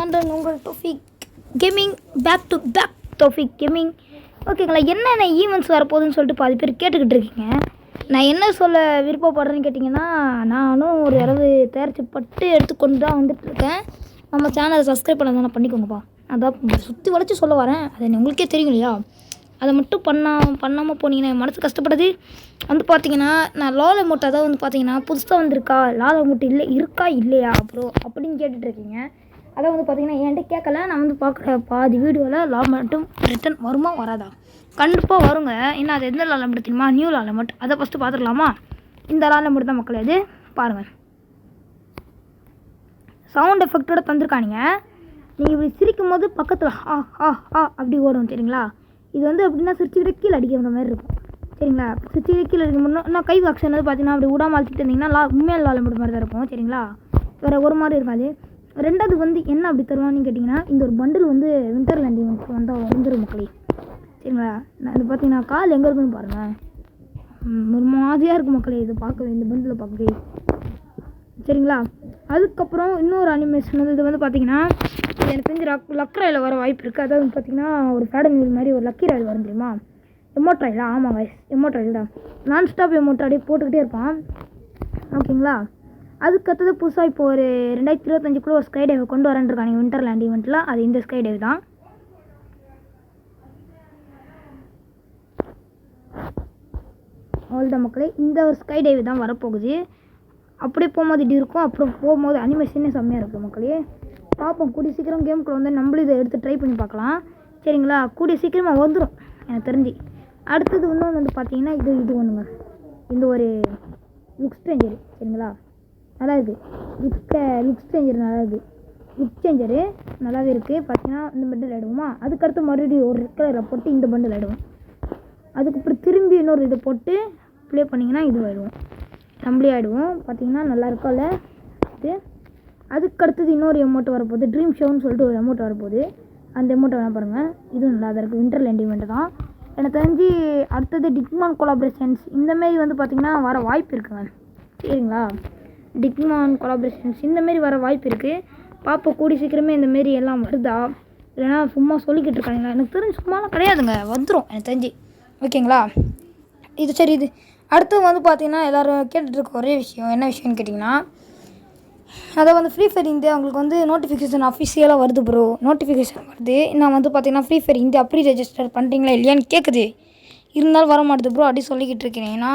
நான் தான் உங்கள் Taufiq gaming back Taufiq gaming. ஓகேங்களா, என்னென்ன ஈவெண்ட்ஸ் வரப்போகுதுன்னு சொல்லிட்டு பாதி பேர் கேட்டுக்கிட்டு இருக்கீங்க. நான் என்ன சொல்ல விருப்பப்படுறேன்னு கேட்டிங்கன்னா, நானும் ஒரு அளவு தயாரிச்சுப்பட்டு எடுத்துக்கொண்டு தான் வந்துட்டுருக்கேன். நம்ம சேனலை சப்ஸ்கிரைப் பண்ண பண்ணிக்கோங்கப்பா. அதான் சுற்றி வளைச்சி சொல்ல வரேன். அது உங்களுக்கே தெரியும் இல்லையா? அதை மட்டும் பண்ணாமல் போனீங்கன்னா என் மனசு கஷ்டப்படுது. வந்து பார்த்தீங்கன்னா, நான் லால் அமௌண்ட் அதாவது வந்து பார்த்தீங்கன்னா புதுசாக வந்திருக்கா லால் அமௌண்ட் இருக்கா இல்லையா ப்ரோ அப்படின்னு கேட்டுட்ருக்கீங்க. அதை வந்து பார்த்தீங்கன்னா என்கிட்ட கேட்கல. நான் வந்து பார்க்குற பாதி வீடியோவில் லால் மட்டும் ரிட்டன் வருமா வராதா? கண்டிப்பாக வருங்க. ஏன்னா அது எந்த லால் அமௌண்ட் தெரியுமா? New Lal amount. அதை ஃபஸ்ட்டு பார்த்துக்கலாமா? இந்த லால் அமௌண்ட் தான் மக்கள். இது பாருங்கள், சவுண்ட் எஃபெக்டோட தந்திருக்கானுங்க. நீங்கள் இப்படி சிரிக்கும் போது பக்கத்தில் அப்படி ஓடும் சரிங்களா? இது வந்து எப்படின்னா சிரிச்சுக்கிட்டே கீழே அடிக்கிற மாதிரி இருக்கும் சரிங்களா? சிரிச்சுக்கிட்டே கீழே அடிக்க முடியும். நான் கை ஆக்ஷன் வந்து பார்த்தீங்கன்னா அப்படி விடாமல் அழைச்சிட்டு இருந்தீங்கன்னா உண்மையான லால் அமௌண்ட் மாதிரி தான் இருக்கும் சரிங்களா? வேறு ஒரு மாதிரி இருக்காது. ரெண்டாவது வந்து என்ன அப்படி தருவான்னு கேட்டிங்கன்னா, இந்த ஒரு பண்டில் வந்து வின்டர் லேண்டிங் வந்தால் வந்துடும் மக்களே சரிங்களா? நான் இது பார்த்தீங்கன்னா கால் எங்கே இருக்குன்னு பாருங்கள். ஒரு மாதிரியாக இருக்கும் மக்களே இது பார்க்கவே, இந்த பண்டில் பார்க்கவே சரிங்களா? அதுக்கப்புறம் இன்னொரு அனிமேஷன் வந்து இது வந்து பார்த்தீங்கன்னா எனக்கு தெரிஞ்சு லக் ராயில் வர வாய்ப்பு இருக்குது. அதாவது பார்த்தீங்கன்னா ஒரு ஃபேடன் வீல் மாதிரி ஒரு லக்கி ராயில் வரும் தெரியுமா? எமோட் ராயிலா? ஆமாங்க, எமோட் ராயில் தான். நான் ஸ்டாப் எமோட் அப்படியே போட்டுக்கிட்டே இருப்பான் ஓகேங்களா? அதுக்கடுத்தது புதுசாக இப்போ ஒரு 2025 ஒரு ஸ்கை டைவ் கொண்டு வரேன்ருக்காங்க வின்டர் லேண்ட் ஈவெண்ட்டில். அது இந்த ஸ்கை டைவ் தான். அவ்வளோதான் மக்களே, இந்த ஒரு ஸ்கை டைவ் தான் வரப்போகுது. அப்படியே போகும்போது இப்படி இருக்கும், அப்புறம் போகும்போது அனிமேஷனே செம்மையாக இருக்கும் மக்களே. பார்ப்போம், கூடிய சீக்கிரம் கேமுக்குள்ள வந்து நம்மளும் இதை எடுத்து ட்ரை பண்ணி பார்க்கலாம் சரிங்களா? கூடிய சீக்கிரமாக வந்துடும் எனக்கு தெரிஞ்சு. அடுத்தது இன்னொன்று வந்து பார்த்தீங்கன்னா இது ஒன்றுங்க, இந்த ஒரு லுக் சேஞ்சரு சரிங்களா? நல்லா இருக்குது. லுக் சேஞ்சர் நல்லா இருக்குது. லுக் சேஞ்சரு நல்லாவே இருக்குது. பார்த்தீங்கன்னா இந்த பண்டில் ஆகிடுவோமா? அதுக்கடுத்து மறுபடியும் ஒரு ரெட் கலரில் போட்டு இந்த பண்டில் ஆகிடுவோம். அதுக்கப்புறம் திரும்பி இன்னொரு இதை போட்டு ப்ளே பண்ணிங்கன்னா இது ஆகிடுவோம், நம்மளே ஆகிடுவோம். பார்த்தீங்கன்னா நல்லா இருக்கும்ல இது. அதுக்கடுத்தது இன்னொரு எமௌண்ட் வரப்போகுது, ட்ரீம் ஷோன்னு சொல்லிட்டு ஒரு அமௌண்ட் வரப்போகுது. அந்த அமௌண்ட்டை வேணால் பாருங்கள், இதுவும் நல்லா தான் இருக்குது. வின்டர் லேண்ட் ஈவெண்ட்டு தான் எனக்கு தெரிஞ்சு. அடுத்தது டிக்மான் கொலாபரேஷன்ஸ் இந்தமாரி வந்து பார்த்திங்கன்னா வர வாய்ப்பு இருக்குங்க சரிங்களா? டிக்மான் கொலாபரேஷன்ஸ் இந்தமாரி வர வாய்ப்பு இருக்குது. பார்ப்போம் கூடி சீக்கிரமே இந்தமாரி எல்லாம் வருதா இல்லைனா சும்மா சொல்லிக்கிட்டு இருக்காங்களா? எனக்கு தெரிஞ்சு சும்மாலாம் கிடையாதுங்க, வந்துடும் எனக்கு தெரிஞ்சு ஓகேங்களா? இது சரி. இது அடுத்து வந்து பார்த்திங்கன்னா எல்லோரும் கேட்டுட்ருக்க ஒரே விஷயம் என்ன விஷயம்னு கேட்டிங்கன்னா, அதை வந்து ஃப்ரீ ஃபயர் இந்தியா அவங்களுக்கு வந்து நோட்டிஃபிகேஷன் அஃபிஷியலாக வருது ப்ரோ. நோட்டிஃபிகேஷன் வருது. நான் வந்து பார்த்தீங்கன்னா Free Fire India pre register பண்ணுறீங்களா இல்லையான்னு கேட்குது. இருந்தாலும் வர மாட்டுது ப்ரோ அப்படி சொல்லிக்கிட்டு இருக்கேன். ஏன்னா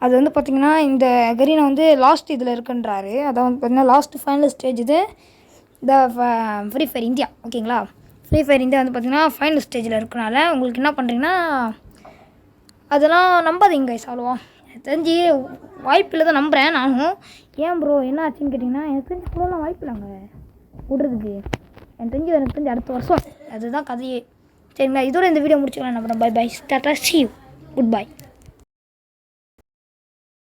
அது வந்து பார்த்திங்கன்னா இந்த கரீனா வந்து லாஸ்ட் இதில் இருக்குன்றாரு. அதான் வந்து பார்த்திங்கன்னா லாஸ்ட் ஃபைனல் ஸ்டேஜ் இது இந்த ஃப்ரீ ஃபயர் இந்தியா ஓகேங்களா? ஃப்ரீ ஃபயர் இந்தியா வந்து பார்த்திங்கன்னா ஃபைனல் ஸ்டேஜில் இருக்கனால உங்களுக்கு என்ன பண்ணுறீங்கன்னா அதெல்லாம் நம்பாதீங்க கைஸ். அவ்வளோவா எனக்கு தெரிஞ்சு வாய்ப்பில்லை தான் நம்புகிறேன் நானும். ஏன் ப்ரோ என்ன ஆச்சுன்னு கேட்டிங்கன்னா, எனக்கு தெரிஞ்சு ஃபுல்லாக வாய்ப்பு இல்லைங்க விடுறதுக்கு. எனக்கு தெரிஞ்சு அடுத்த வருஷம் அதுதான் கதையே சரிங்களா? இதோட இந்த வீடியோ முடிச்சுக்கலாம். என்ன பண்ண பை பை டாடா சி யூ குட் பை.